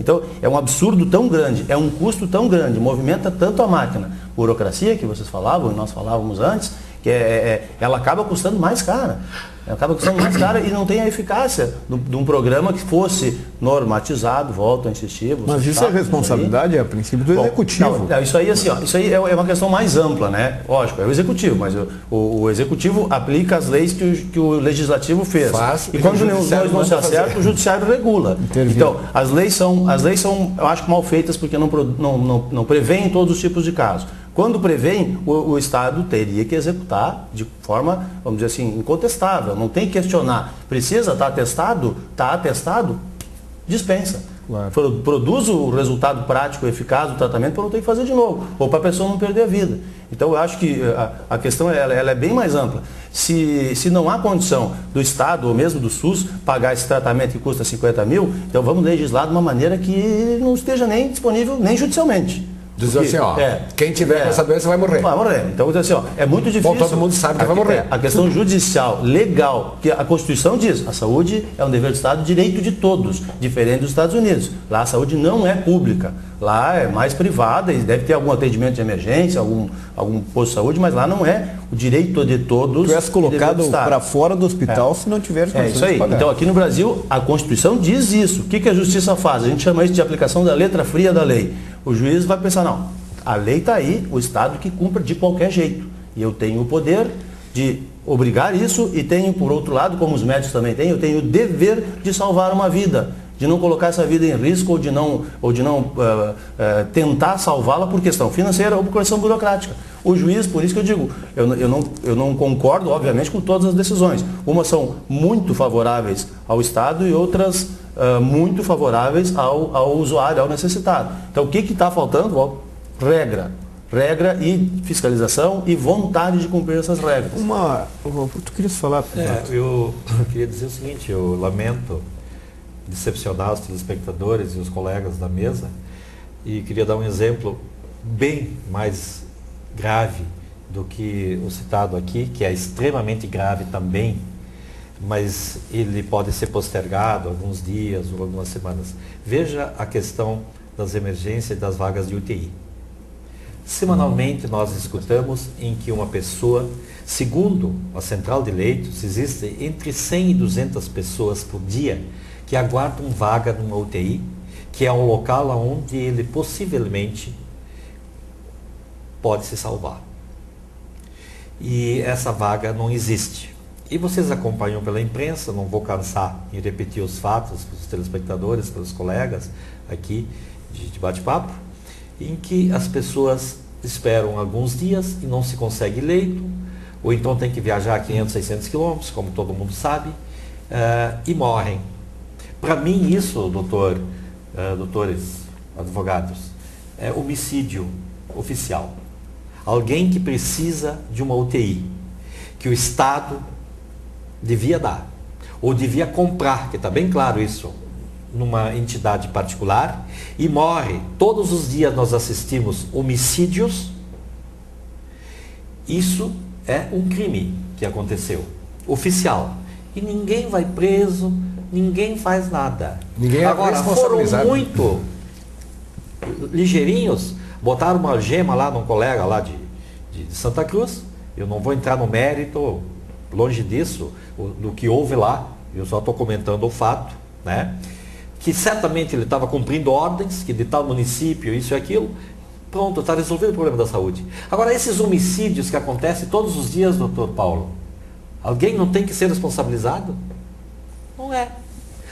Então, é um absurdo tão grande, é um custo tão grande, movimenta tanto a máquina. Burocracia, que vocês falavam, e nós falávamos antes, que ela acaba custando mais cara. Acaba custando mais cara e não tem a eficácia de um programa que fosse normatizado, volto a insistir. Mas isso é responsabilidade, a princípio, do executivo. Não, isso aí, assim, isso aí é uma questão mais ampla, né? Lógico, é o executivo, mas o executivo aplica as leis que o legislativo fez. E quando nós não se acerta, o judiciário regula. Então, as leis são, eu acho, mal feitas porque não prevêem todos os tipos de casos. Quando prevêem, o Estado teria que executar de forma, vamos dizer assim, incontestável. Não tem que questionar. Precisa estar atestado? Está atestado? Dispensa. Claro. Produz o resultado prático, eficaz do tratamento para não ter que fazer de novo. Ou para a pessoa não perder a vida. Então, eu acho que a questão ela é bem mais ampla. Se não há condição do Estado, ou mesmo do SUS, pagar esse tratamento que custa 50 mil, então vamos legislar de uma maneira que não esteja nem disponível, nem judicialmente. Diz assim, ó, quem tiver essa doença vai morrer. Vai morrer. Então, assim, ó, é muito difícil. Bom, todo mundo sabe que vai morrer. A questão judicial, legal, que a Constituição diz, a saúde é um dever do Estado, direito de todos, diferente dos Estados Unidos. Lá a saúde não é pública, lá é mais privada, e deve ter algum atendimento de emergência, algum posto de saúde, mas lá não é o direito de todos. Tu és colocado para fora do hospital se não tiver condições isso aí. de pagar. Então, aqui no Brasil, a Constituição diz isso. O que a Justiça faz? A gente chama isso de aplicação da letra fria da lei. O juiz vai pensar, não, a lei está aí, o Estado que cumpra de qualquer jeito. E eu tenho o poder de obrigar isso e tenho, por outro lado, como os médicos também têm, eu tenho o dever de salvar uma vida, de não colocar essa vida em risco ou de não tentar salvá-la por questão financeira ou por questão burocrática. O juiz, por isso que eu digo, eu não concordo, obviamente, com todas as decisões. Umas são muito favoráveis ao Estado e outras muito favoráveis ao usuário, ao necessitado. Então, o que está faltando? Regra e fiscalização e vontade de cumprir essas regras. Tu querias falar? Eu queria dizer o seguinte, eu lamento decepcionar os telespectadores e os colegas da mesa e queria dar um exemplo bem mais grave do que o citado aqui, que é extremamente grave também, mas ele pode ser postergado alguns dias ou algumas semanas. Veja a questão das emergências e das vagas de UTI. Semanalmente nós escutamos em que uma pessoa, segundo a central de leitos, existe entre 100 e 200 pessoas por dia que aguardam vaga numa UTI, que é um local onde ele possivelmente pode se salvar. E essa vaga não existe. E vocês acompanham pela imprensa, não vou cansar em repetir os fatos para os telespectadores, para os colegas aqui de bate-papo, em que as pessoas esperam alguns dias e não se consegue leito, ou então tem que viajar 500, 600 quilômetros, como todo mundo sabe, e morrem. Para mim isso, doutores, advogados, é homicídio oficial. Alguém que precisa de uma UTI, que o Estado devia dar, ou devia comprar, que está bem claro isso, numa entidade particular, e morre. Todos os dias nós assistimos homicídios. Isso é um crime que aconteceu, oficial. E ninguém vai preso, ninguém faz nada. Agora, foram muito ligeirinhos, botaram uma algema lá num colega lá de Santa Cruz. Eu não vou entrar no mérito, longe disso, do que houve lá. Eu só estou comentando o fato, né? Que certamente ele estava cumprindo ordens, que de tal município, isso e aquilo, pronto, está resolvido o problema da saúde. Agora, esses homicídios que acontecem todos os dias, doutor Paulo, alguém não tem que ser responsabilizado? Não é.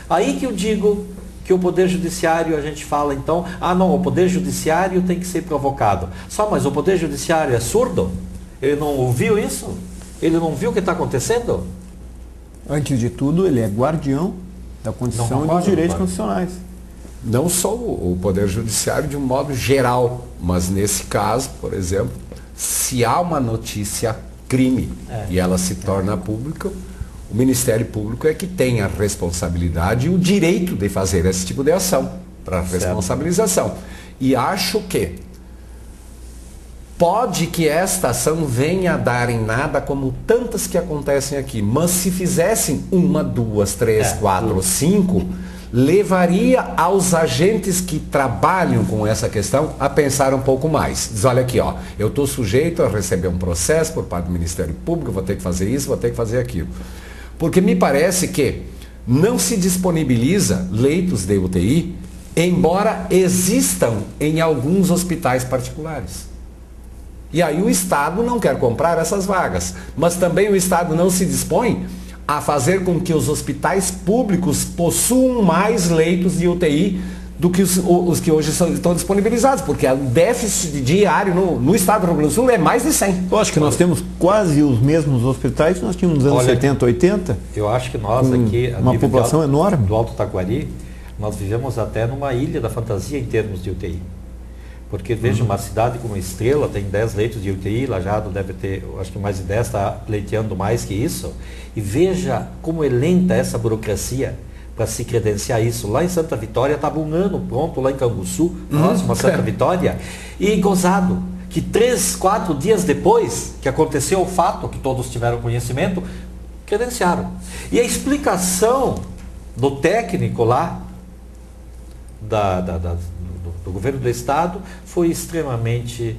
Aí que eu digo que o Poder Judiciário, a gente fala então, não, o Poder Judiciário tem que ser provocado. Mas o Poder Judiciário é surdo? Ele não ouviu isso? Ele não viu o que está acontecendo? Antes de tudo, ele é guardião da Constituição e dos direitos constitucionais. Não só o Poder Judiciário de um modo geral, mas nesse caso, por exemplo, se há uma notícia crime e ela se torna pública, o Ministério Público é que tem a responsabilidade e o direito de fazer esse tipo de ação para responsabilização. E acho que pode que esta ação venha a dar em nada como tantas que acontecem aqui, mas se fizessem 1, 2, 3, 4, 5, levaria aos agentes que trabalham com essa questão a pensar um pouco mais. Diz, olha aqui, ó, eu estou sujeito a receber um processo por parte do Ministério Público, vou ter que fazer isso, vou ter que fazer aquilo. Porque me parece que não se disponibiliza leitos de UTI, embora existam em alguns hospitais particulares. E aí o Estado não quer comprar essas vagas, mas também o Estado não se dispõe a fazer com que os hospitais públicos possuam mais leitos de UTI do que os que hoje estão disponibilizados, porque o déficit diário no estado do Rio Grande do Sul é mais de 100. Eu acho que nós temos quase os mesmos hospitais que nós tínhamos nos anos 70, 80. Eu acho que nós aqui, uma população enorme do Alto Taquari, nós vivemos até numa ilha da fantasia em termos de UTI. Porque veja, uma cidade como Estrela tem 10 leitos de UTI, Lajeado deve ter, acho que mais de 10, está pleiteando mais que isso. E veja como é lenta essa burocracia para se credenciar isso. Lá em Santa Vitória estava um ano pronto, lá em Canguçu, próximo a Santa Vitória, e gozado que 3, 4 dias depois que aconteceu o fato, que todos tiveram conhecimento, credenciaram. E a explicação do técnico lá, do governo do estado, foi extremamente,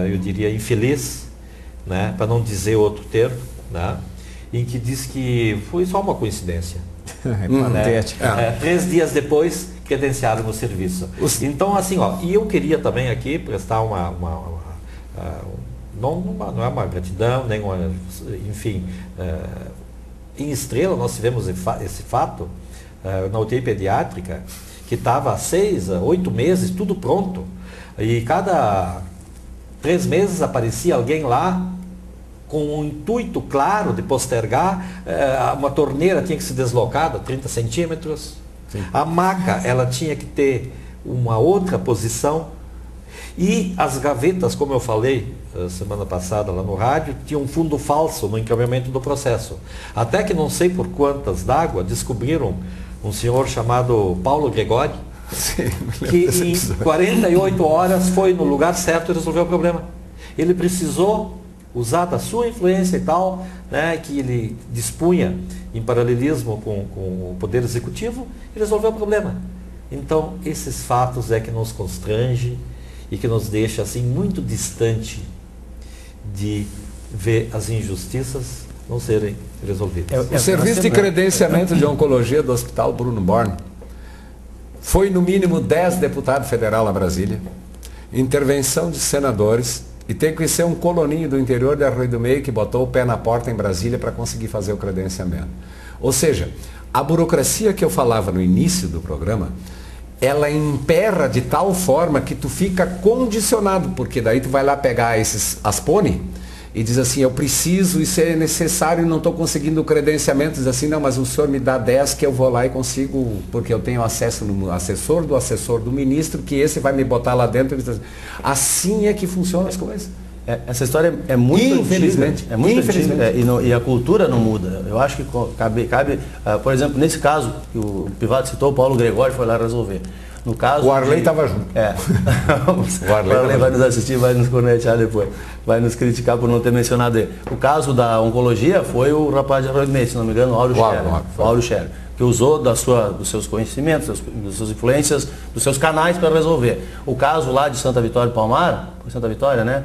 eu diria, infeliz, né, para não dizer outro termo, né, em que diz que foi só uma coincidência. 3 dias depois credenciaram no serviço. Então, assim, ó, e eu queria também aqui prestar não é uma gratidão, nem uma, enfim, em Estrela nós tivemos esse fato, na UTI pediátrica, que estava há 6 a 8 meses, tudo pronto. E cada 3 meses aparecia alguém lá com um intuito claro de postergar. Uma torneira tinha que ser deslocada 30 centímetros. Sim. A maca, ela tinha que ter uma outra posição. E as gavetas, como eu falei semana passada lá no rádio, tinha um fundo falso no encaminhamento do processo. Até que não sei por quantas d'água descobriram um senhor chamado Paulo Gregório, que em 48 horas foi no lugar certo e resolveu o problema. Ele precisou usar da sua influência e tal, né, que ele dispunha em paralelismo com o Poder Executivo, e resolveu o problema. Então, esses fatos é que nos constrange e que nos deixa assim muito distante de ver as injustiças não serem resolvidas. O Serviço de Credenciamento de Oncologia do Hospital Bruno Born foi no mínimo 10 deputados federais a Brasília, intervenção de senadores, e tem que ser um coloninho do interior de Arroio do Meio que botou o pé na porta em Brasília para conseguir fazer o credenciamento. Ou seja, a burocracia que eu falava no início do programa, ela emperra de tal forma que tu fica condicionado, porque daí tu vai lá pegar esses Aspone e diz assim, eu preciso, isso é necessário, não estou conseguindo o credenciamento. Diz assim, não, mas o senhor me dá 10 que eu vou lá e consigo, porque eu tenho acesso no assessor do ministro, que esse vai me botar lá dentro. Assim é que funcionam as coisas. Essa história é muito infelizmente, antiga, é muito infelizmente. E a cultura não muda. Eu acho que cabe por exemplo, nesse caso que o Pivato citou, o Paulo Gregório foi lá resolver. No caso, o Arley estava junto. O Arley vai nos assistir, vai nos cornetear depois, vai nos criticar por não ter mencionado ele. O caso da oncologia foi o rapaz de Arroio do Meio, se não me engano, o Áureo Scherer, que usou dos seus conhecimentos, das suas influências, dos seus canais para resolver. O caso lá de Santa Vitória do Palmar, Santa Vitória, né?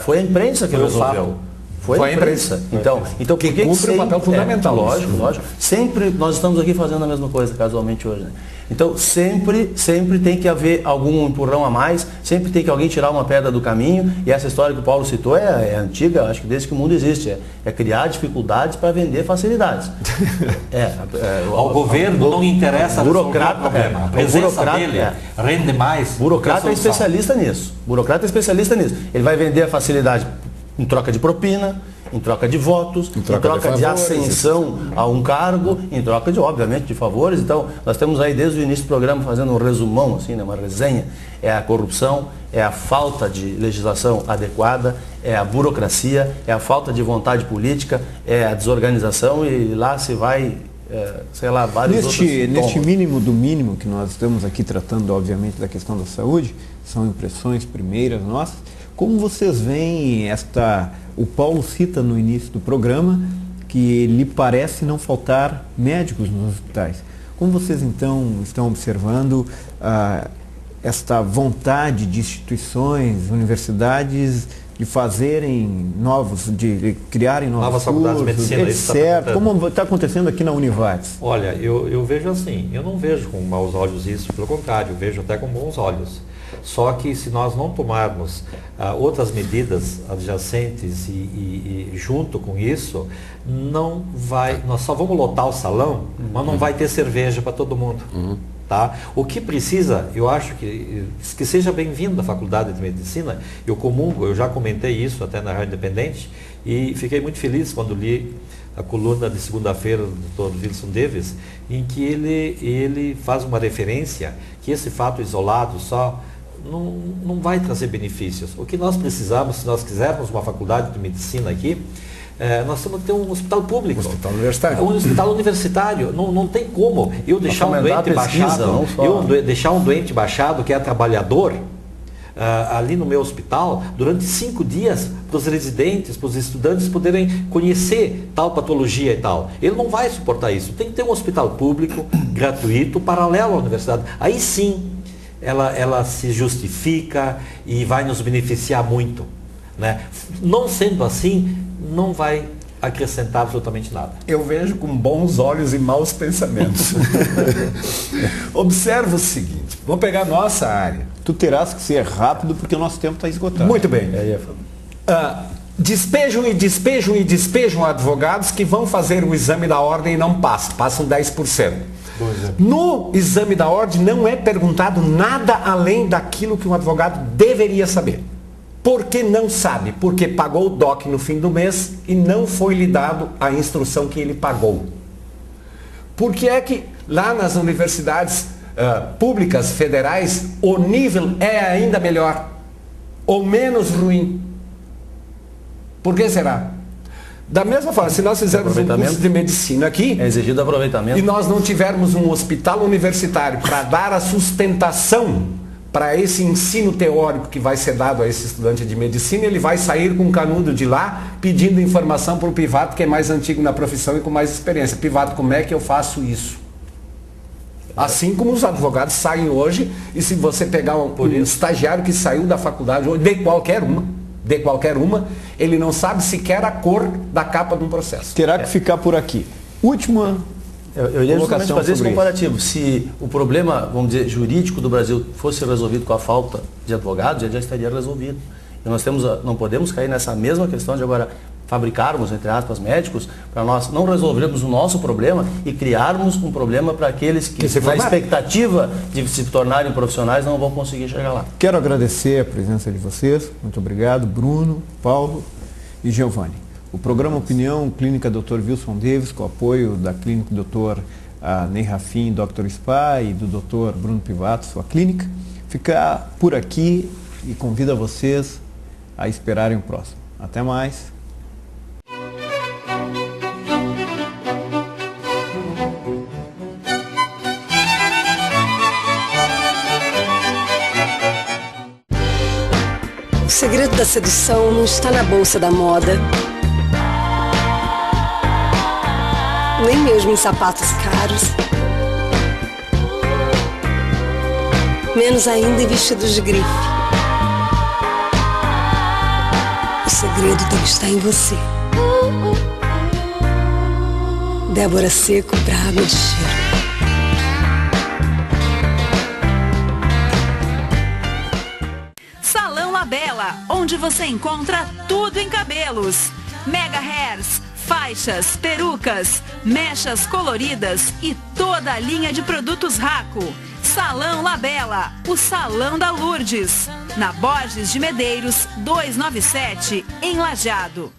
Foi a imprensa que resolveu. Foi a imprensa. Então que cumpre um papel fundamental. Lógico. Sempre nós estamos aqui fazendo a mesma coisa, casualmente hoje, né? Então sempre tem que haver algum empurrão a mais, sempre tem que alguém tirar uma pedra do caminho, e essa história que o Paulo citou é antiga, acho que desde que o mundo existe, é criar dificuldades para vender facilidades. Ao governo não interessa burocrata, o problema. A presença dele rende mais. Burocrata é especialista nisso. Ele vai vender a facilidade em troca de propina, em troca de votos, em troca de ascensão a um cargo, em troca de, obviamente, de favores. Então, nós temos aí desde o início do programa fazendo um resumão, assim, né, uma resenha. É a corrupção, é a falta de legislação adequada, é a burocracia, é a falta de vontade política, é a desorganização, e lá se vai, sei lá, vários outros sintomas. Neste mínimo do mínimo que nós estamos aqui tratando, obviamente, da questão da saúde, são impressões primeiras nossas. Como vocês veem o Paulo cita no início do programa que lhe parece não faltar médicos nos hospitais. Como vocês então estão observando esta vontade de instituições, universidades, de fazerem de criarem novas faculdades de medicina, etc. Como está acontecendo aqui na Univates? Olha, eu vejo assim, eu não vejo com maus olhos isso, pelo contrário, eu vejo até com bons olhos. Só que se nós não tomarmos outras medidas adjacentes e junto com isso, nós só vamos lotar o salão, mas não vai ter cerveja para todo mundo. Tá? O que precisa, eu acho que seja bem-vindo à Faculdade de Medicina, eu já comentei isso até na Rádio Independente e fiquei muito feliz quando li a coluna de segunda-feira do Dr. Wilson Davis, em que ele faz uma referência que esse fato isolado só não vai trazer benefícios. O que nós precisamos, se nós quisermos uma faculdade de medicina aqui, nós temos que ter um hospital público. Um hospital universitário. Um hospital universitário. Não tem como eu deixar um doente baixado, deixar um doente baixado que é trabalhador ali no meu hospital durante 5 dias para os residentes, para os estudantes poderem conhecer tal patologia e tal. Ele não vai suportar isso. Tem que ter um hospital público, gratuito, paralelo à universidade. Aí sim, ela se justifica e vai nos beneficiar muito. Né? Não sendo assim, não vai acrescentar absolutamente nada. Eu vejo com bons olhos e maus pensamentos. Observa o seguinte, vou pegar a nossa área. Tu terás que ser rápido porque o nosso tempo está esgotado. Muito bem. Despejam advogados que vão fazer o exame da ordem e não passam 10%. No exame da ordem não é perguntado nada além daquilo que um advogado deveria saber. Por que não sabe? Porque pagou o DOC no fim do mês e não foi lhe dado a instrução que ele pagou. Por que é que lá nas universidades públicas federais o nível é ainda melhor ou menos ruim? Por que será? Da mesma forma, se nós fizermos um curso de medicina aqui, é exigido aproveitamento, e nós não tivermos um hospital universitário para dar a sustentação para esse ensino teórico que vai ser dado a esse estudante de medicina, ele vai sair com um canudo de lá pedindo informação para o Pivato, que é mais antigo na profissão e com mais experiência. Pivato, como é que eu faço isso? Assim como os advogados saem hoje, e se você pegar um estagiário que saiu da faculdade, de qualquer uma, ele não sabe sequer a cor da capa de um processo. Terá que ficar por aqui. Última eu ia justamente fazer esse comparativo. Se o problema, vamos dizer, jurídico do Brasil fosse resolvido com a falta de advogados, ele já estaria resolvido. E nós não podemos cair nessa mesma questão de agora fabricarmos, entre aspas, médicos, para nós não resolvermos o nosso problema e criarmos um problema para aqueles que na expectativa de se tornarem profissionais, não vão conseguir chegar lá. Quero agradecer a presença de vocês. Muito obrigado, Bruno, Paulo e Giovanni. O programa Opinião Clínica Dr. Wilson Davis, com o apoio da Clínica Dr. Ney Rafim, Dr. Spa e do Dr. Bruno Pivato, sua clínica, fica por aqui e convido vocês a esperarem o próximo. Até mais. O segredo da sedução não está na bolsa da moda, nem mesmo em sapatos caros, menos ainda em vestidos de grife. O segredo tem que estar em você. Débora Seco para água de cheiro. Salão La Bella, onde você encontra tudo em cabelos. Mega Hairs, faixas, perucas, mechas coloridas e toda a linha de produtos Raco. Salão La Bella, o Salão da Lourdes, na Borges de Medeiros, 297, em Lajeado.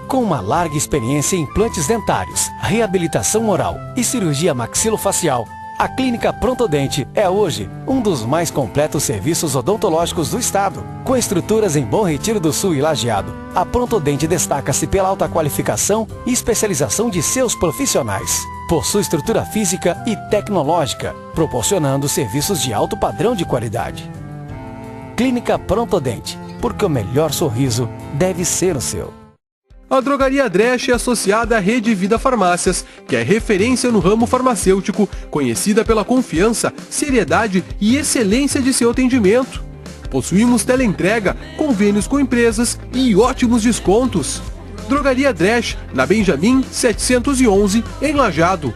Com uma larga experiência em implantes dentários, reabilitação oral e cirurgia maxilofacial, a Clínica Prontodente é hoje um dos mais completos serviços odontológicos do estado. Com estruturas em Bom Retiro do Sul e Lajeado, a Prontodente destaca-se pela alta qualificação e especialização de seus profissionais. Possui estrutura física e tecnológica, proporcionando serviços de alto padrão de qualidade. Clínica Prontodente, porque o melhor sorriso deve ser o seu. A Drogaria Dresch é associada à Rede Vida Farmácias, que é referência no ramo farmacêutico, conhecida pela confiança, seriedade e excelência de seu atendimento. Possuímos teleentrega, convênios com empresas e ótimos descontos. Drogaria Dresch, na Benjamin 711, em Lajeado.